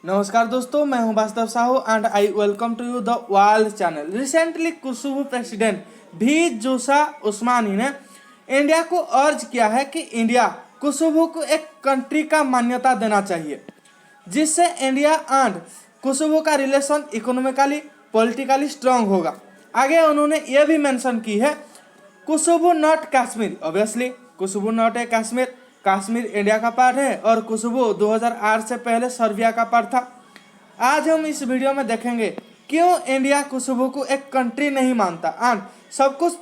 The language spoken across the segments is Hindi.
नमस्कार दोस्तों, मैं हूं Vastav Sahu and I welcome to you the world channel. Recently Kosovo president भी जोसा उस्मानी ने इंडिया को अर्ज किया है कि इंडिया कोसोवो को एक कंट्री का मान्यता देना चाहिए, जिससे इंडिया एंड कोसोवो का रिलेशन इकोनॉमिकली पॉलिटिकली स्ट्रांग होगा। आगे उन्होंने ये भी मेंशन की है, Kosovo not Kashmir. Obviously Kosovo not है कश्मीर, कश्मीर इंडिया का पार्ट है और कोसोवो 2008 से पहले सर्बिया का पार्ट था। आज हम इस वीडियो में देखेंगे क्यों इंडिया कोसोवो को एक कंट्री नहीं मानता एंड सब कुछ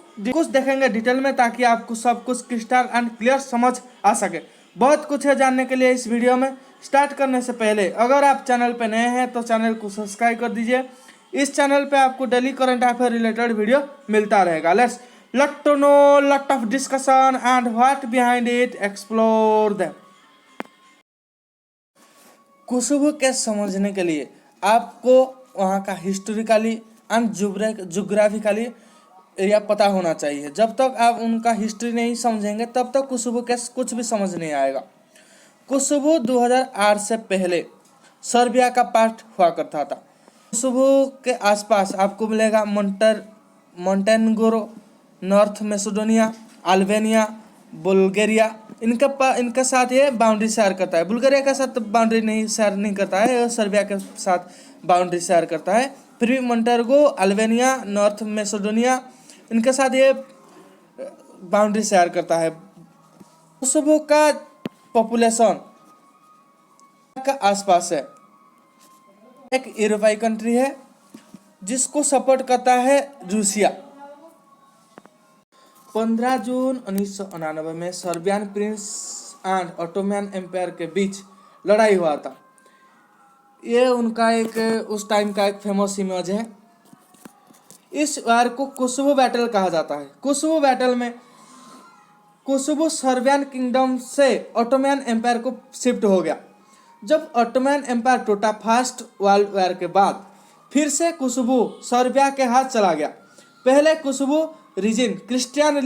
देखेंगे डिटेल में, ताकि आपको सब कुछ क्रिस्टल एंड क्लियर समझ आ सके। बहुत कुछ है जानने के लिए इस वीडियो में। स्टार्ट करने से पहले अगर आप चैनल पर नए हैं तो चैनल को सब्सक्राइब कर दीजिए। इस चैनल पे आपको daily current affair related video मिलता रहेगा। Let's to know lot of discussion and what behind it, explore them। Kosovo के समझने के लिए आपको वहाँ का हिस्टोरिकली एंड जोग्राफिकली एरिया पता होना चाहिए। जब तक आप उनका हिस्ट्री नहीं समझेंगे तब तक कोसोवो के कुछ भी समझ नहीं आएगा। कोसोवो 2008 से पहले सर्बिया का पार्ट हुआ करता था। कोसोवो के आसपास आपको मिलेगा Montenegro, North Macedonia, Albania, Bulgaria. इनके साथ ये बाउंड्री शेयर करता है। बुल्गारिया के साथ बाउंड्री शेयर नहीं करता है, सर्बिया के साथ बाउंड्री शेयर करता है। फिर भी मोंटेनेग्रो, अल्बानिया, नॉर्थ मैसेडोनिया इनके साथ ये बाउंड्री शेयर करता है। कोसोवो का पॉपुलेशन का आसपास है। एक यूरोपीय कंट्री है जिसको सपोर्ट करता है रूसिया। 15 जून 1999 में Serbian prince and Ottoman empire के बीच लड़ाई हुआ था। ये उनका एक उस टाइम का एक फेमस इमेज है। इस वार को कोसोवो बैटल कहा जाता है। कोसोवो बैटल में कोसोवो सर्बियन किंगडम से ऑटोमन एम्पायर को शिफ्ट हो गया। जब ऑटोमन एम्पायर टूटा फर्स्ट वर्ल्ड वॉर के बाद, फिर से कोसोवो सर्बिया के हाथ चला गया। पहले कोसोवो रीजन क्रिश्चियन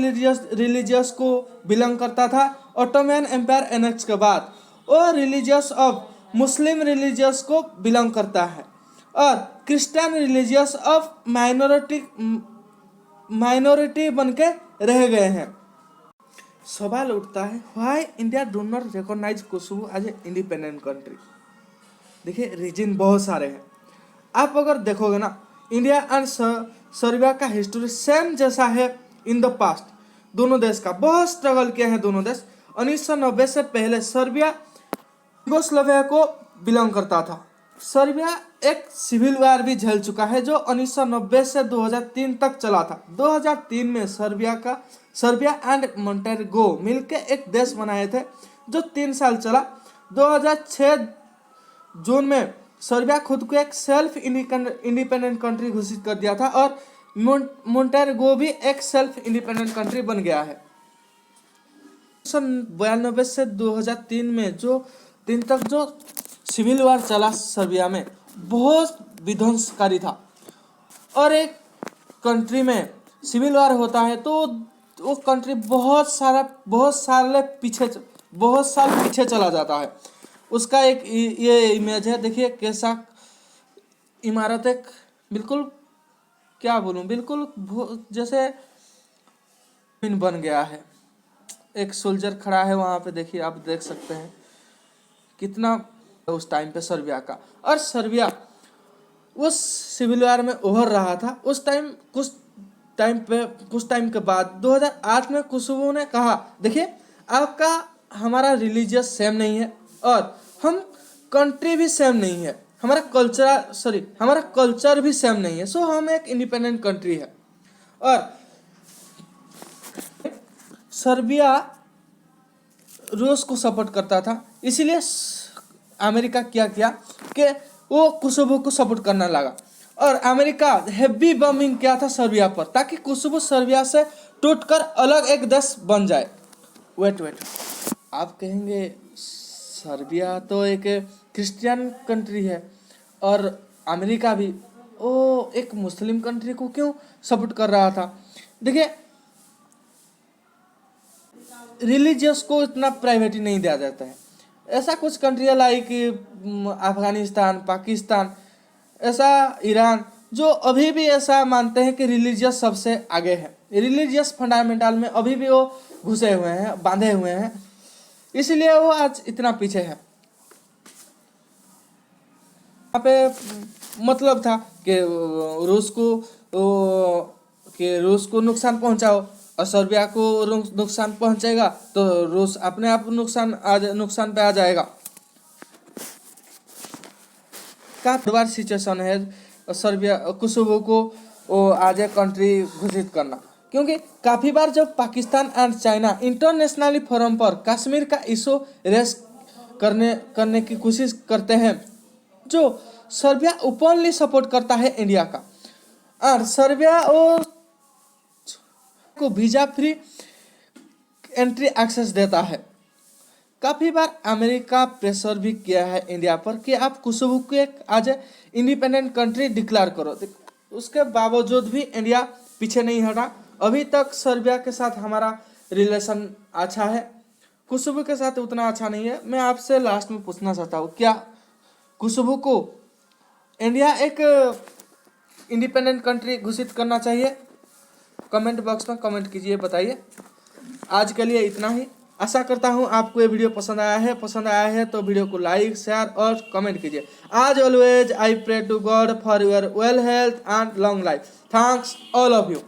रिलीजियस को बिलोंग करता था। ऑटोमन एम्पायर एनेक्स के बाद वो रिलीजियस ऑफ मुस्लिम रिलीजियस को बिलोंग करता है और क्रिश्चियन रिलीजियस ऑफ माइनॉरिटी बन के रह गए हैं। सवाल उठता है, why India do not recognize Kosovo as a independent country. देखिए रीजन बहुत सारे हैं। आप अगर देखोगे ना, इंडिया एंड सर्बिया का हिस्ट्री सेम जैसा है इन द पास्ट। दोनों देश का बहुत स्ट्रगल किया है दोनों देश। 1990 से पहले सर्बिया यूगोस्लाविया को बिलोंग करता था। सर्बिया एक सिविल वार भी झेल चुका है जो 1990 से 2003 तक चला था। 2003 में सर्बिया एंड मोंटेनेग्रो मिलकर एक देश बनाए थे जो 3 साल चला। 2006 जून में सर्बिया खुद को एक सेल्फ इंडिपेंडेंट कंट्री घोषित कर दिया था और मोंटेनेग्रो भी एक सेल्फ इंडिपेंडेंट कंट्री बन गया है। 1992 से 2003 में जो दिन तक जो सिविल वार चला सर्बिया में, बहुत विध्वंसकारी था। और एक कंट्री में सिविल वार होता है तो वो कंट्री बहुत साल पीछे चला जाता है। उसका एक ये इमेज है, देखिए कैसा इमारत, एक बिल्कुल क्या बोलूं, बिल्कुल जैसे बन गया है। एक सोल्जर खड़ा है वहां पे, देखिए आप देख सकते हैं कितना उस टाइम पे सर्बिया का। और सर्बिया उस सिविल वार में उभर रहा था। उस टाइम कुछ टाइम के बाद 2008 में कोसोवो ने कहा, देखिए आपका हमारा रिलीजियस सेम नहीं है और हम कंट्री भी सेम नहीं है, हमारा कल्चर भी सेम नहीं है, सो हम एक इंडिपेंडेंट कंट्री है। और सर्बिया रूस को सपोर्ट करता था, इसीलिए अमेरिका क्या किया कि वो कोसोवो को सपोर्ट करने लगा और अमेरिका हेवी बॉम्बिंग किया था सर्बिया पर, ताकि कोसोवो सर्बिया से टूटकर अलग एक देश बन जाए। वेट आप कहेंगे सर्बिया तो एक क्रिश्चियन कंट्री है और अमेरिका भी एक मुस्लिम कंट्री को क्यों सपोर्ट कर रहा था। देखिए रिलीजियस को इतना प्राइवेटी नहीं दिया जाता है। ऐसा कुछ कंट्री है लाइक अफगानिस्तान, पाकिस्तान, ऐसा ईरान, जो अभी भी ऐसा मानते हैं कि रिलीजियस सबसे आगे है, रिलीजियस फंडामेंटल में अभी भी वो घुसे हुए हैं, बांधे हुए हैं, इसलिए वो आज इतना पीछे है। यहाँ पे मतलब था कि रूस को नुकसान पहुंचाओ और सर्बिया को नुकसान पहुंचेगा तो रूस अपने आप नुकसान पे आ जाएगा। काफी बार सिचुएशन है सर्बिया कोसोवो को आज ए कंट्री घोषित करना, क्योंकि काफ़ी बार जब Pakistan and China internationally forum पर कश्मीर का इशू रेस करने की कोशिश करते हैं, जो सर्बिया ओपनली सपोर्ट करता है इंडिया का, और सर्बिया और को वीजा फ्री एंट्री एक्सेस देता है। काफ़ी बार अमेरिका प्रेशर भी किया है इंडिया पर कि आप कोसोवो को एक आज इंडिपेंडेंट कंट्री डिक्लेयर करो, उसके बावजूद भी इंडिया पीछे नहीं हटा। अभी तक सर्बिया के साथ हमारा रिलेशन अच्छा है, कोसोवो के साथ उतना अच्छा नहीं है। मैं आपसे लास्ट में पूछना चाहता हूँ, क्या कोसोवो को इंडिया एक इंडिपेंडेंट कंट्री घोषित करना चाहिए? कमेंट बॉक्स में कमेंट कीजिए, बताइए। आज के लिए इतना ही। आशा करता हूँ आपको ये वीडियो पसंद आया है तो वीडियो को लाइक, शेयर और कमेंट कीजिए। आज always I pray to God for your well health and long life. Thanks all of you.